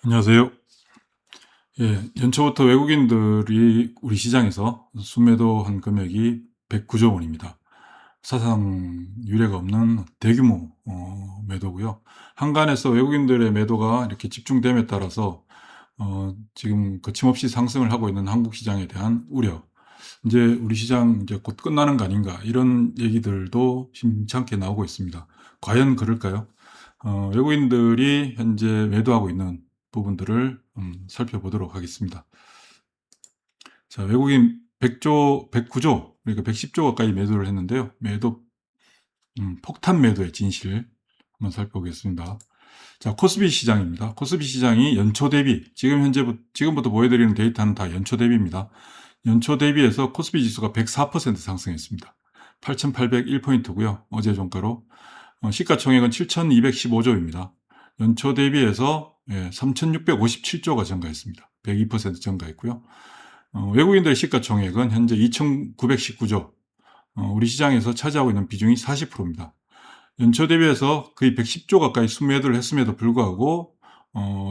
안녕하세요. 예, 연초부터 외국인들이 우리 시장에서 순매도한 금액이 109조 원입니다. 사상 유례가 없는 대규모 매도고요. 한간에서 외국인들의 매도가 이렇게 집중됨에 따라서 지금 거침없이 상승을 하고 있는 한국 시장에 대한 우려, 이제 우리 시장 이제 곧 끝나는 거 아닌가, 이런 얘기들도 심찮게 나오고 있습니다. 과연 그럴까요? 외국인들이 현재 매도하고 있는 부분들을 살펴보도록 하겠습니다. 자, 외국인 109조, 그러니까 110조 가까이 매도를 했는데요. 매도, 폭탄 매도의 진실 한번 살펴보겠습니다. 자, 코스피 시장입니다. 코스피 시장이 연초 대비, 지금부터 보여드리는 데이터는 다 연초 대비입니다. 연초 대비해서 코스피 지수가 104% 상승했습니다. 8,801포인트고요. 어제 종가로. 시가총액은 7,215조입니다. 연초 대비해서 3,657조가 증가했습니다. 102% 증가했고요. 외국인들의 시가총액은 현재 2,919조, 우리 시장에서 차지하고 있는 비중이 40%입니다. 연초 대비해서 거의 110조 가까이 순매도를 했음에도 불구하고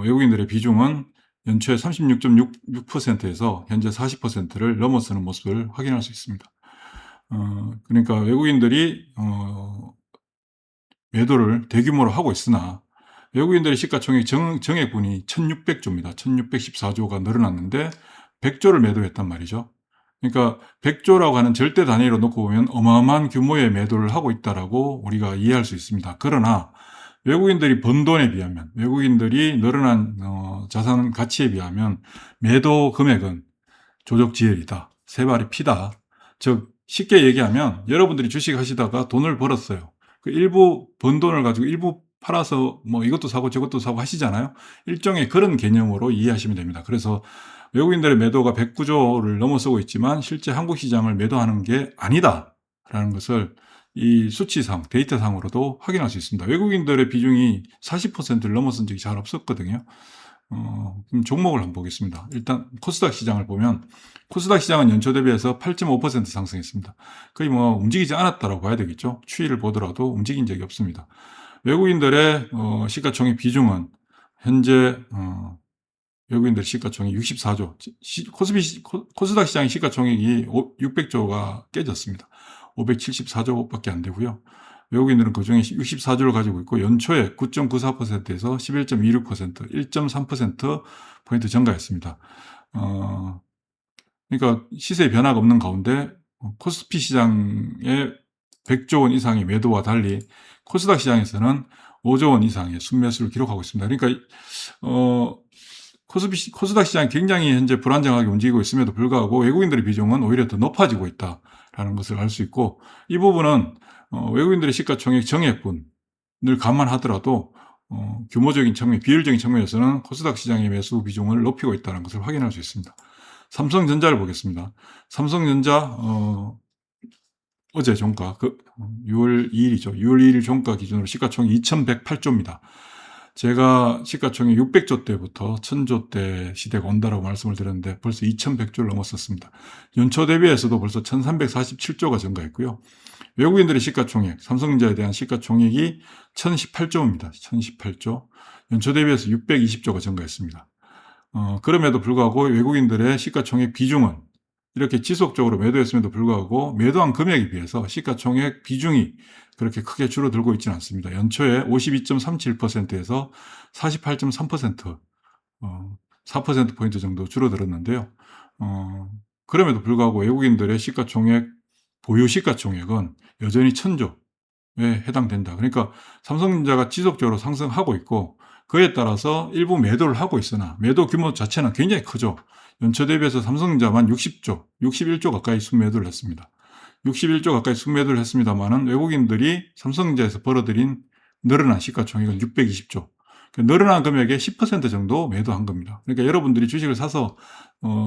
외국인들의 비중은 연초에 36.6%에서 현재 40%를 넘어서는 모습을 확인할 수 있습니다. 그러니까 외국인들이 매도를 대규모로 하고 있으나 외국인들의 시가총액 정액분이 1600조입니다. 1614조가 늘어났는데 100조를 매도했단 말이죠. 그러니까 100조라고 하는 절대 단위로 놓고 보면 어마어마한 규모의 매도를 하고 있다라고 우리가 이해할 수 있습니다. 그러나 외국인들이 번 돈에 비하면, 외국인들이 늘어난 자산 가치에 비하면 매도 금액은 조족지혈이다, 세 발이 피다. 즉 쉽게 얘기하면 여러분들이 주식 하시다가 돈을 벌었어요. 그 일부 번 돈을 가지고 일부 팔아서 뭐 이것도 사고 저것도 사고 하시잖아요. 일종의 그런 개념으로 이해하시면 됩니다. 그래서 외국인들의 매도가 109조를 넘어서고 있지만 실제 한국 시장을 매도하는 게 아니다라는 것을 이 수치상, 데이터상으로도 확인할 수 있습니다. 외국인들의 비중이 40%를 넘어선 적이 잘 없었거든요. 그럼 종목을 한번 보겠습니다. 일단 코스닥 시장을 보면 코스닥 시장은 연초 대비해서 8.5% 상승했습니다. 거의 뭐 움직이지 않았다라고 봐야 되겠죠. 추이를 보더라도 움직인 적이 없습니다. 외국인들의 시가총액 비중은 현재 외국인들 시가총액 64조, 코스닥 시장의 시가총액이 600조가 깨졌습니다. 574조밖에 안 되고요. 외국인들은 그중에 64조를 가지고 있고 연초에 9.94%에서 11.26%, 1.3%포인트 증가했습니다. 그러니까 시세의 변화가 없는 가운데 코스피 시장의 100조 원 이상의 매도와 달리 코스닥 시장에서는 5조 원 이상의 순매수를 기록하고 있습니다. 그러니까 코스닥 시장이 굉장히 현재 불안정하게 움직이고 있음에도 불구하고 외국인들의 비중은 오히려 더 높아지고 있다라는 것을 알 수 있고, 이 부분은 외국인들의 시가총액 정액분을 감안하더라도 규모적인 측면, 비율적인 측면에서는 코스닥 시장의 매수 비중을 높이고 있다는 것을 확인할 수 있습니다. 삼성전자를 보겠습니다. 삼성전자 어제 종가 6월 2일이죠. 6월 2일 종가 기준으로 시가총액 2,108조입니다. 제가 시가총액 600조 때부터 1000조 대 시대가 온다라고 말씀을 드렸는데 벌써 2100조를 넘었었습니다. 연초 대비해서도 벌써 1347조가 증가했고요. 외국인들의 시가총액, 삼성전자에 대한 시가총액이 1018조입니다. 1018조. 연초 대비해서 620조가 증가했습니다. 그럼에도 불구하고 외국인들의 시가총액 비중은 이렇게 지속적으로 매도했음에도 불구하고 매도한 금액에 비해서 시가총액 비중이 그렇게 크게 줄어들고 있지는 않습니다. 연초에 52.37%에서 48.3%, 4%포인트 정도 줄어들었는데요. 그럼에도 불구하고 외국인들의 시가총액, 보유 시가총액은 여전히 1000조에 해당된다. 그러니까 삼성전자가 지속적으로 상승하고 있고 그에 따라서 일부 매도를 하고 있으나 매도 규모 자체는 굉장히 크죠. 연초 대비해서 삼성전자만 60조, 61조 가까이 순매도를 했습니다. 61조 가까이 순매도를 했습니다만은 외국인들이 삼성전자에서 벌어들인 늘어난 시가총액은 620조. 늘어난 금액의 10% 정도 매도한 겁니다. 그러니까 여러분들이 주식을 사서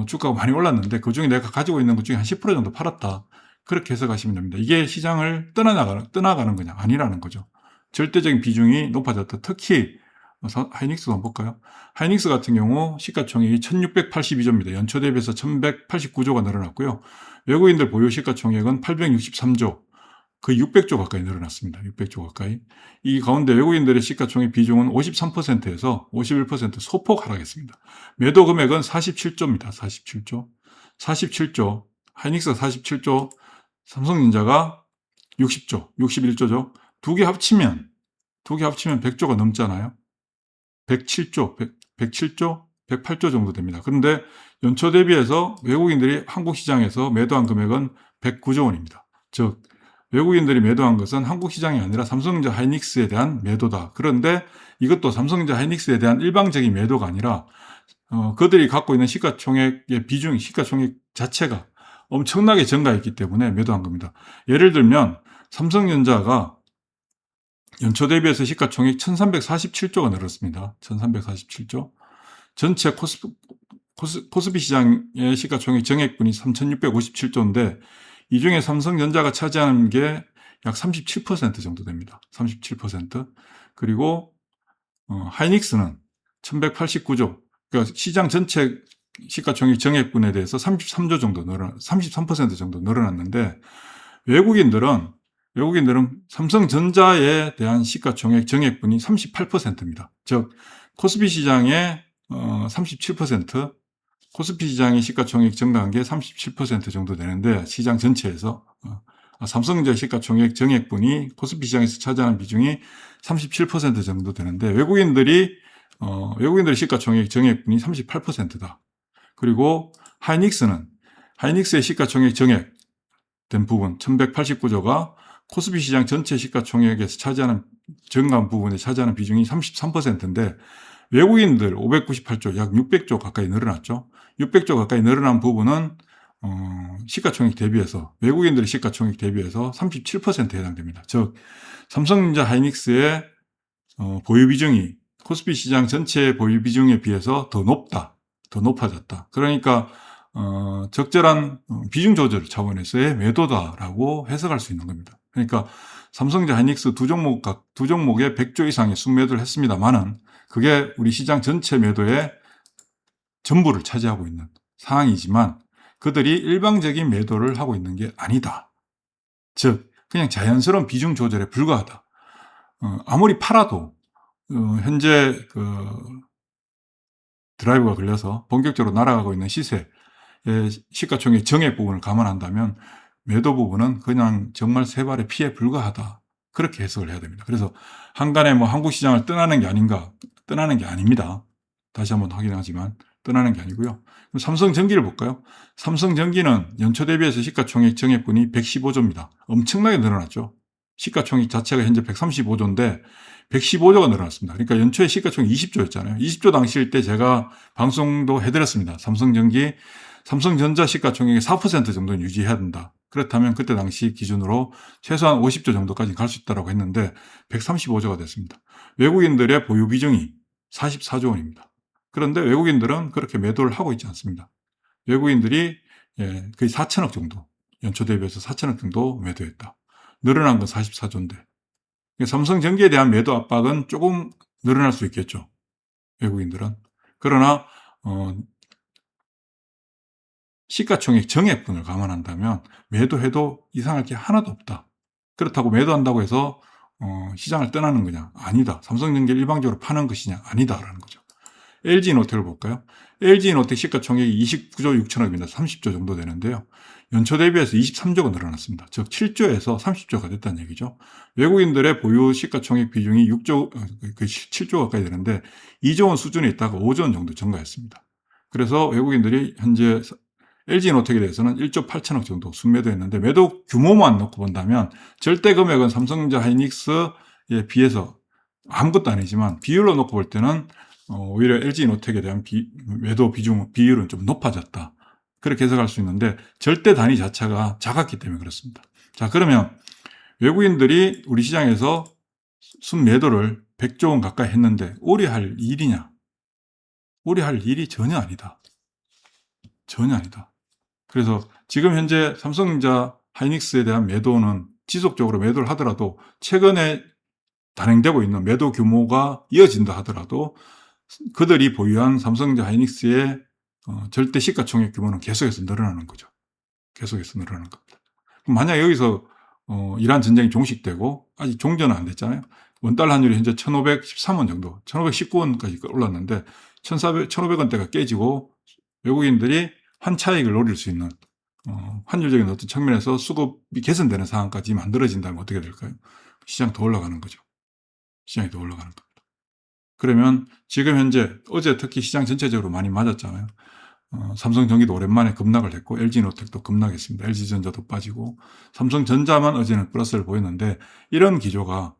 주가가 많이 올랐는데 그중에 내가 가지고 있는 것 중에 한 10% 정도 팔았다. 그렇게 해석하시면 됩니다. 이게 시장을 떠나가는 거냐? 아니라는 거죠. 절대적인 비중이 높아졌다. 특히 하이닉스도 한번 볼까요? 하이닉스 같은 경우 시가총액이 1682조입니다. 연초 대비해서 1189조가 늘어났고요. 외국인들 보유 시가총액은 863조. 거의 600조 가까이 늘어났습니다. 600조 가까이. 이 가운데 외국인들의 시가총액 비중은 53%에서 51% 소폭 하락했습니다. 매도 금액은 47조입니다. 47조. 47조. 하이닉스가 47조, 삼성전자가 60조, 61조죠. 두 개 합치면 100조가 넘잖아요. 107조, 107조, 108조 정도 됩니다. 그런데 연초 대비해서 외국인들이 한국 시장에서 매도한 금액은 109조 원입니다. 즉 외국인들이 매도한 것은 한국 시장이 아니라 삼성전자 하이닉스에 대한 매도다. 그런데 이것도 삼성전자 하이닉스에 대한 일방적인 매도가 아니라 그들이 갖고 있는 시가총액의 비중, 시가총액 자체가 엄청나게 증가했기 때문에 매도한 겁니다. 예를 들면 삼성전자가 연초 대비해서 시가총액 1347조가 늘었습니다. 1347조. 전체 코스피 시장의 시가총액 정액분이 3657조인데 이 중에 삼성전자가 차지하는 게 약 37% 정도 됩니다. 37%. 그리고 하이닉스는 1189조. 그러니까 시장 전체 시가총액 정액분에 대해서 33조 정도 33% 정도 늘어났는데 외국인들은 삼성전자에 대한 시가총액 정액분이 38%입니다. 즉 코스피 시장의 37%, 코스피 시장의 시가총액 증가한 게 37% 정도 되는데 시장 전체에서 삼성전자 시가총액 정액분이 코스피 시장에서 차지하는 비중이 37% 정도 되는데 외국인들의 시가총액 정액분이 38%다. 그리고 하이닉스의 시가총액 정액된 부분 1189조가 코스피 시장 전체 시가총액에서 증가한 부분에 차지하는 비중이 33%인데 외국인들 598조, 약 600조 가까이 늘어났죠. 600조 가까이 늘어난 부분은 시가총액 대비해서 외국인들의 시가총액 대비해서 37%에 해당됩니다. 즉 삼성전자 하이닉스의 보유 비중이 코스피 시장 전체 보유 비중에 비해서 더 높아졌다. 그러니까 적절한 비중 조절 차원에서의 매도다라고 해석할 수 있는 겁니다. 그러니까 삼성전자 하이닉스 두 종목에 100조 이상의 순매도를 했습니다만은 그게 우리 시장 전체 매도의 전부를 차지하고 있는 상황이지만 그들이 일방적인 매도를 하고 있는 게 아니다. 즉 그냥 자연스러운 비중 조절에 불과하다. 아무리 팔아도 현재 드라이브가 걸려서 본격적으로 날아가고 있는 시세의 시가총액 정액 부분을 감안한다면 매도 부분은 그냥 정말 세 발의 피에 불과하다. 그렇게 해석을 해야 됩니다. 그래서 한간에 한국 시장을 떠나는 게 아닙니다. 다시 한번 확인하지만 떠나는 게 아니고요. 그럼 삼성전기를 볼까요? 삼성전기는 연초 대비해서 시가총액 정액분이 115조입니다. 엄청나게 늘어났죠. 시가총액 자체가 현재 135조인데 115조가 늘어났습니다. 그러니까 연초에 시가총액 20조였잖아요. 20조 당시일 때 제가 방송도 해드렸습니다. 삼성전자 시가총액의 4% 정도는 유지해야 된다. 그렇다면 그때 당시 기준으로 최소한 50조 정도까지 갈 수 있다고 했는데 135조가 됐습니다. 외국인들의 보유 비중이 44조 원입니다. 그런데 외국인들은 그렇게 매도를 하고 있지 않습니다. 외국인들이 거의 4천억 정도, 연초 대비해서 4천억 정도 매도했다. 늘어난 건 44조인데 삼성전기에 대한 매도 압박은 조금 늘어날 수 있겠죠. 외국인들은. 그러나 시가총액 정액분을 감안한다면 매도해도 이상할 게 하나도 없다. 그렇다고 매도한다고 해서 시장을 떠나는 거냐? 아니다. 삼성전기를 일방적으로 파는 것이냐? 아니다라는 거죠. LG노텍을 볼까요? LG노텍 시가총액이 29조 6천억입니다. 30조 정도 되는데요. 연초 대비해서 23조가 늘어났습니다. 즉 7조에서 30조가 됐다는 얘기죠. 외국인들의 보유 시가총액 비중이 7조 가까이 되는데 2조 원 수준에 있다가 5조 원 정도 증가했습니다. 그래서 외국인들이 현재 LG노텍에 대해서는 1조 8천억 정도 순매도했는데 매도 규모만 놓고 본다면 절대 금액은 삼성전자 하이닉스에 비해서 아무것도 아니지만 비율로 놓고 볼 때는 오히려 LG노텍에 대한 매도 비율은 좀 높아졌다. 그렇게 해석할 수 있는데 절대 단위 자체가 작았기 때문에 그렇습니다. 자, 그러면 외국인들이 우리 시장에서 순매도를 100조 원 가까이 했는데 우려할 일이냐? 우려할 일이 전혀 아니다. 전혀 아니다. 그래서 지금 현재 삼성전자 하이닉스에 대한 매도는 지속적으로 매도를 하더라도 최근에 단행되고 있는 매도 규모가 이어진다 하더라도 그들이 보유한 삼성전자 하이닉스의 절대 시가총액 규모는 계속해서 늘어나는 거죠. 계속해서 늘어나는 겁니다. 만약 여기서 이란 전쟁이 종식되고 아직 종전은 안 됐잖아요. 원달러 환율이 현재 1,513원 정도, 1,519원까지 올랐는데 1,500원대가 깨지고 외국인들이 환차익을 노릴 수 있는 환율적인 어떤 측면에서 수급이 개선되는 상황까지 만들어진다면 어떻게 될까요? 시장 더 올라가는 거죠. 시장이 더 올라가는 겁니다. 그러면 지금 현재 어제 특히 시장 전체적으로 많이 맞았잖아요. 삼성전기도 오랜만에 급락을 했고 LG노텍도 급락했습니다. LG전자도 빠지고 삼성전자만 어제는 플러스를 보였는데 이런 기조가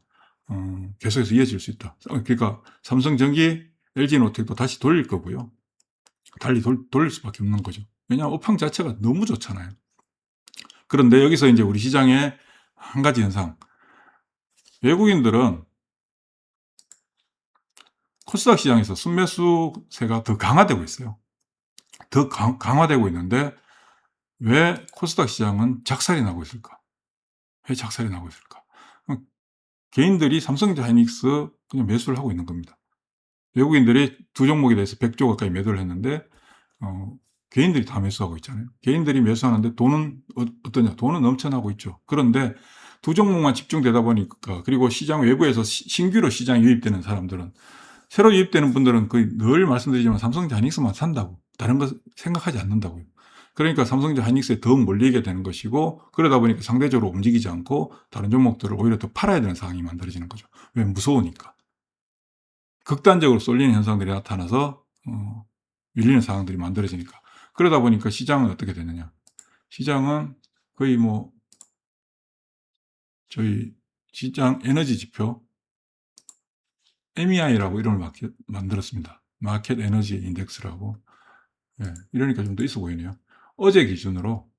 계속해서 이어질 수 있다. 그러니까 삼성전기, LG노텍도 다시 돌릴 거고요. 달리 돌릴 수밖에 없는 거죠. 왜냐하면 업황 자체가 너무 좋잖아요. 그런데 여기서 이제 우리 시장의 한 가지 현상, 외국인들은 코스닥 시장에서 순매수세가 더 강화되고 있어요. 더 강화되고 있는데 왜 코스닥 시장은 작살이 나고 있을까? 왜 작살이 나고 있을까? 개인들이 삼성전자 하이닉스 그냥 매수를 하고 있는 겁니다. 외국인들이 두 종목에 대해서 100조 가까이 매도를 했는데 개인들이 다 매수하고 있잖아요. 개인들이 매수하는데 돈은 어떠냐? 돈은 넘쳐나고 있죠. 그런데 두 종목만 집중되다 보니까, 그리고 시장 외부에서 신규로 시장에 유입되는 사람들은, 새로 유입되는 분들은 거의 늘 말씀드리지만 삼성전자 하이닉스만 산다고, 다른 거 생각하지 않는다고요. 그러니까 삼성전자 하이닉스에 더 몰리게 되는 것이고, 그러다 보니까 상대적으로 움직이지 않고 다른 종목들을 오히려 더 팔아야 되는 상황이 만들어지는 거죠. 왜? 무서우니까. 극단적으로 쏠리는 현상들이 나타나서 밀리는 상황들이 만들어지니까. 그러다 보니까 시장은 어떻게 되느냐. 시장은 거의 저희 시장 에너지 지표 MEI라고 이름을 만들었습니다. 마켓 에너지 인덱스라고. 예, 이러니까 좀 더 있어 보이네요. 어제 기준으로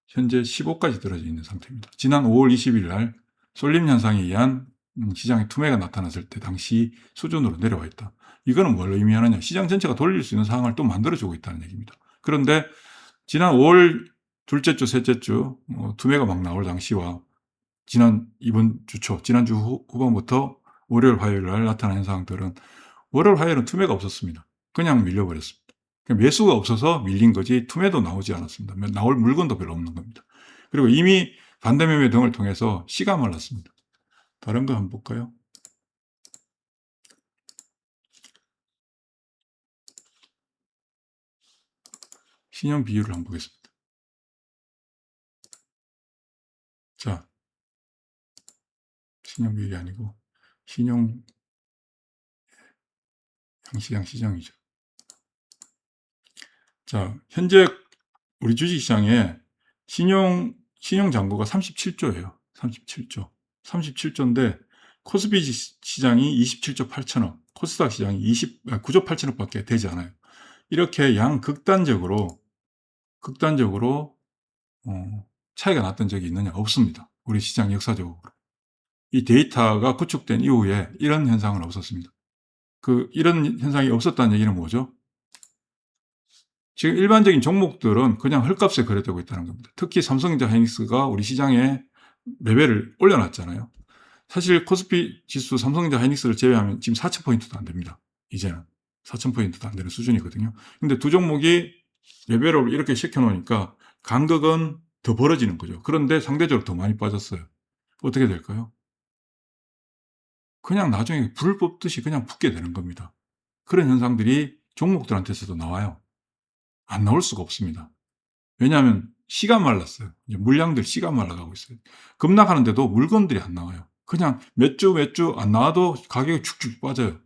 현재 15까지 떨어져 있는 상태입니다. 지난 5월 20일 날 쏠림 현상에 의한 시장의 투매가 나타났을 때 당시 수준으로 내려와 있다. 이거는 뭘 의미하느냐. 시장 전체가 돌릴 수 있는 상황을 또 만들어주고 있다는 얘기입니다. 그런데 지난 5월 둘째 주, 셋째 주 투매가 막 나올 당시와 이번 주 초, 지난주 후반부터 월요일, 화요일 날 나타난 현상들은 월요일, 화요일은 투매가 없었습니다. 그냥 밀려버렸습니다. 매수가 없어서 밀린 거지 투매도 나오지 않았습니다. 나올 물건도 별로 없는 겁니다. 그리고 이미 반대매매 등을 통해서 씨가 말랐습니다. 다른 거 한번 볼까요? 신용 비율을 한번 보겠습니다. 자, 신용 비율이 아니고 신용 양시장이죠. 자, 현재 우리 주식시장에 신용 잔고가 37조예요. 37조. 37조인데 코스피 시장이 27조 8천억, 코스닥 시장이 9조 8천억밖에 되지 않아요. 이렇게 극단적으로 차이가 났던 적이 있느냐? 없습니다. 우리 시장 역사적으로. 이 데이터가 구축된 이후에 이런 현상은 없었습니다. 이런 현상이 없었다는 얘기는 뭐죠? 지금 일반적인 종목들은 그냥 헐값에 거래되고 있다는 겁니다. 특히 삼성전자 하이닉스가 우리 시장에 레벨을 올려놨잖아요. 사실 코스피 지수 삼성전자 하이닉스를 제외하면 지금 4,000포인트도 안 됩니다. 이제는 4,000포인트도 안 되는 수준이거든요. 근데 두 종목이 레벨업을 이렇게 시켜놓으니까 간극은 더 벌어지는 거죠. 그런데 상대적으로 더 많이 빠졌어요. 어떻게 될까요? 그냥 나중에 불 뽑듯이 그냥 붙게 되는 겁니다. 그런 현상들이 종목들한테서도 나와요. 안 나올 수가 없습니다. 왜냐하면 씨가 말랐어요. 이제 물량들 씨가 말라가고 있어요. 급락하는데도 물건들이 안 나와요. 그냥 몇 주 안 나와도 가격이 축축 빠져요.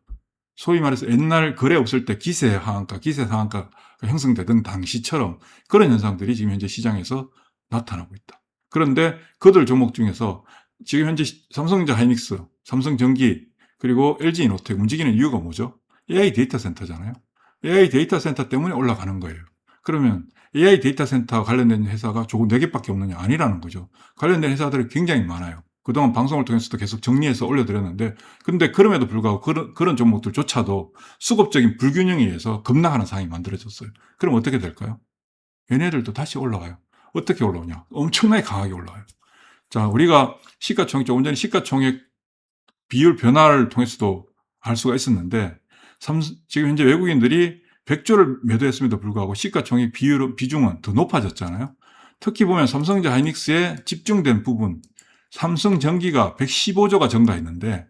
소위 말해서 옛날 거래 없을 때 기세 상한가가 형성되던 당시처럼 그런 현상들이 지금 현재 시장에서 나타나고 있다. 그런데 그들 종목 중에서 지금 현재 삼성전자 하이닉스, 삼성전기, 그리고 LG이노텍 움직이는 이유가 뭐죠? AI 데이터 센터잖아요. AI 데이터 센터 때문에 올라가는 거예요. 그러면 AI 데이터 센터 관련된 회사가 조금 4개밖에 없느냐? 아니라는 거죠. 관련된 회사들이 굉장히 많아요. 그동안 방송을 통해서도 계속 정리해서 올려드렸는데, 근데 그럼에도 불구하고 그런 종목들조차도 수급적인 불균형에 의해서 급락하는 상황이 만들어졌어요. 그럼 어떻게 될까요? 얘네들도 다시 올라가요. 어떻게 올라오냐? 엄청나게 강하게 올라와요. 자, 우리가 조금 전에 시가총액 비율 변화를 통해서도 알 수가 있었는데, 지금 현재 외국인들이 100조를 매도했음에도 불구하고 시가총액 비중은 더 높아졌잖아요. 특히 보면 삼성전자 하이닉스에 집중된 부분, 삼성전기가 115조가 증가했는데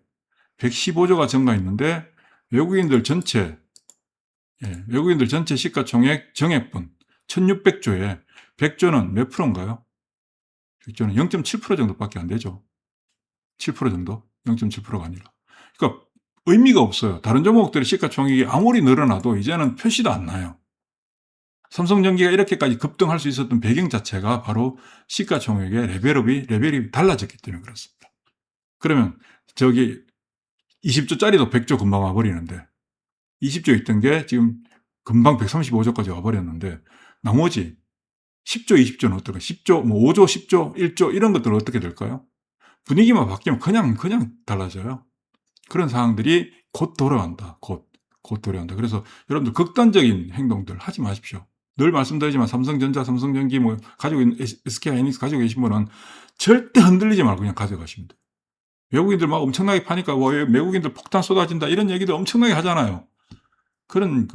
외국인들 전체 시가총액 정액분 1600조에 100조는 몇 프로인가요? 100조는 0.7% 정도밖에 안 되죠. 7% 정도? 0.7%가 아니라. 그러니까 의미가 없어요. 다른 종목들의 시가총액이 아무리 늘어나도 이제는 표시도 안 나요. 삼성전기가 이렇게까지 급등할 수 있었던 배경 자체가 바로 시가총액의 레벨이 달라졌기 때문에 그렇습니다. 그러면 저기 20조짜리도 100조 금방 와버리는데 20조 있던 게 지금 금방 135조까지 와버렸는데 나머지 10조, 20조는 어떨까요? 10조, 뭐 5조, 10조, 1조 이런 것들은 어떻게 될까요? 분위기만 바뀌면 그냥 달라져요. 그런 상황들이 곧 돌아온다. 곧 돌아온다. 그래서 여러분들 극단적인 행동들 하지 마십시오. 늘 말씀드리지만 삼성전자, 삼성전기 뭐 가지고 있는 SK하이닉스 가지고 계신 분은 절대 흔들리지 말고 그냥 가져가시면 돼요. 외국인들 막 엄청나게 파니까 뭐 외국인들 폭탄 쏟아진다 이런 얘기도 엄청나게 하잖아요. 그런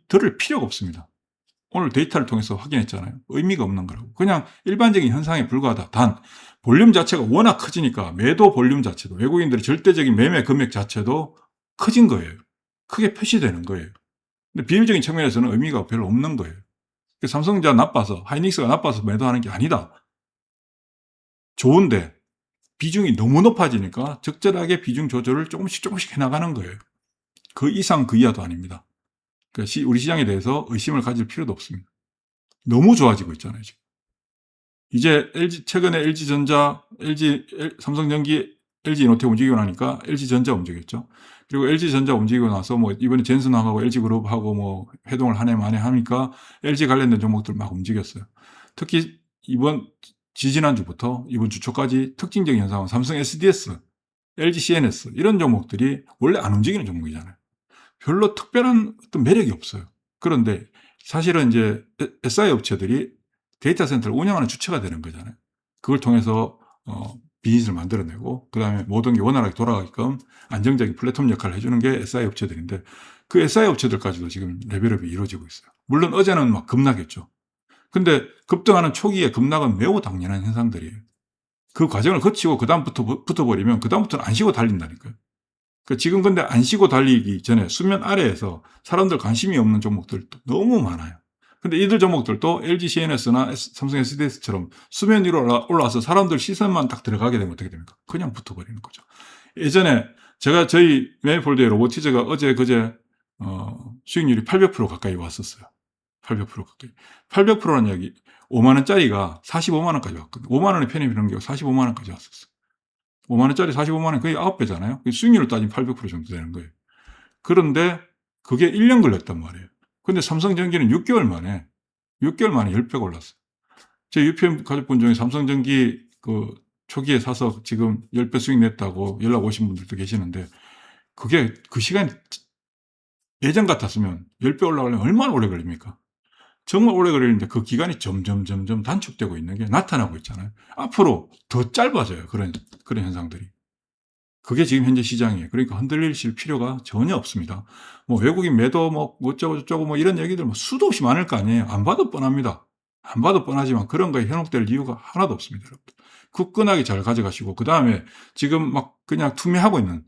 들을 필요가 없습니다. 오늘 데이터를 통해서 확인했잖아요. 의미가 없는 거라고. 그냥 일반적인 현상에 불과하다. 단 볼륨 자체가 워낙 커지니까 매도 볼륨 자체도 외국인들의 절대적인 매매 금액 자체도 커진 거예요. 크게 표시되는 거예요. 근데 비율적인 측면에서는 의미가 별로 없는 거예요. 삼성전자 나빠서 하이닉스가 나빠서 매도하는 게 아니다. 좋은데 비중이 너무 높아지니까 적절하게 비중 조절을 조금씩 해나가는 거예요. 그 이상 그 이하도 아닙니다. 그러니까 우리 시장에 대해서 의심을 가질 필요도 없습니다. 너무 좋아지고 있잖아요, 지금. 이제 최근에 삼성전기, LG이노텍 움직이고 나니까 LG전자 움직였죠. 그리고 LG전자 움직이고 나서 뭐 이번에 젠슨하고 LG그룹하고 뭐 회동을 한 해 만에 하니까 LG 관련된 종목들 막 움직였어요. 특히 지지난주부터 이번 주 초까지 특징적인 현상은 삼성 SDS, LG CNS 이런 종목들이 원래 안 움직이는 종목이잖아요. 별로 특별한 어떤 매력이 없어요. 그런데 사실은 이제 SI 업체들이 데이터 센터를 운영하는 주체가 되는 거잖아요. 그걸 통해서 비즈니스를 만들어내고 그다음에 모든 게 원활하게 돌아가게끔 안정적인 플랫폼 역할을 해주는 게 SI 업체들인데 그 SI 업체들까지도 지금 레벨업이 이루어지고 있어요. 물론 어제는 막 급락했죠. 근데 급등하는 초기에 급락은 매우 당연한 현상들이에요. 그 과정을 거치고 그다음부터 붙어버리면 그다음부터는 안 쉬고 달린다니까요. 지금 근데 안 쉬고 달리기 전에 수면 아래에서 사람들 관심이 없는 종목들도 너무 많아요. 근데 이들 종목들도 LG CNS나 삼성 SDS처럼 수면 위로 올라와서 사람들 시선만 딱 들어가게 되면 어떻게 됩니까? 그냥 붙어버리는 거죠. 예전에 제가 저희 매니폴드의 로보티즈가 어제 그제 수익률이 800% 가까이 왔었어요. 800% 가까이. 800%라는 얘기 5만 원짜리가 45만 원까지 왔거든요. 5만 원에 편입이 되는 게 45만 원까지 왔었어요. 5만 원짜리 45만 원 거의 9배잖아요. 수익률을 따지면 800% 정도 되는 거예요. 그런데 그게 1년 걸렸단 말이에요. 근데 삼성전기는 6개월 만에 10배가 올랐어요. 제 UPM 가족분 중에 삼성전기 초기에 사서 지금 10배 수익 냈다고 연락 오신 분들도 계시는데 그게 그 시간이 예전 같았으면 10배 올라가려면 얼마나 오래 걸립니까? 정말 오래 걸리는데 그 기간이 점점 단축되고 있는 게 나타나고 있잖아요. 앞으로 더 짧아져요. 그런 현상들이. 그게 지금 현재 시장이에요. 그러니까 흔들리실 필요가 전혀 없습니다. 뭐 외국인 매도 뭐 어쩌고 저쩌고 뭐 이런 얘기들 뭐 수도 없이 많을 거 아니에요. 안 봐도 뻔합니다. 안 봐도 뻔하지만 그런 거에 현혹될 이유가 하나도 없습니다. 여러분. 굳건하게 잘 가져가시고 그다음에 지금 막 그냥 투매하고 있는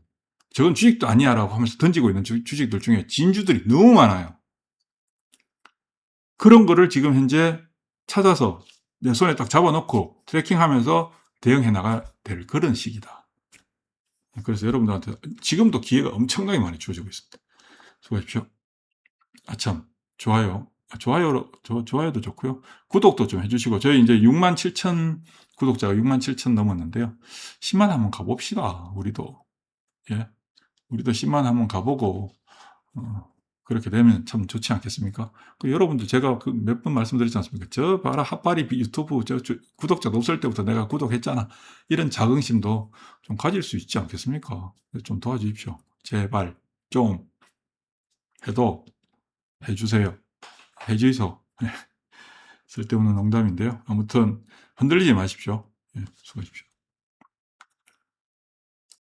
저건 주식도 아니야라고 하면서 던지고 있는 주식들 중에 진주들이 너무 많아요. 그런 거를 지금 현재 찾아서 내 손에 딱 잡아놓고 트래킹하면서 대응해 나가야 될 그런 시기다. 그래서 여러분들한테 지금도 기회가 엄청나게 많이 주어지고 있습니다. 수고하십시오. 아참, 좋아요도 좋고요. 구독도 좀 해주시고, 저희 이제 67,000 구독자가 67,000 넘었는데요. 10만 한번 가봅시다. 우리도. 예. 우리도 10만 한번 가보고, 그렇게 되면 참 좋지 않겠습니까? 여러분들 제가 몇 번 말씀드렸지 않습니까? 저 봐라, 핫바리 유튜브 구독자 없을 때부터 내가 구독했잖아. 이런 자긍심도 좀 가질 수 있지 않겠습니까? 좀 도와주십시오. 제발 좀 해주세요. 해주이소. 쓸데없는 농담인데요. 아무튼 흔들리지 마십시오. 예, 수고하십시오.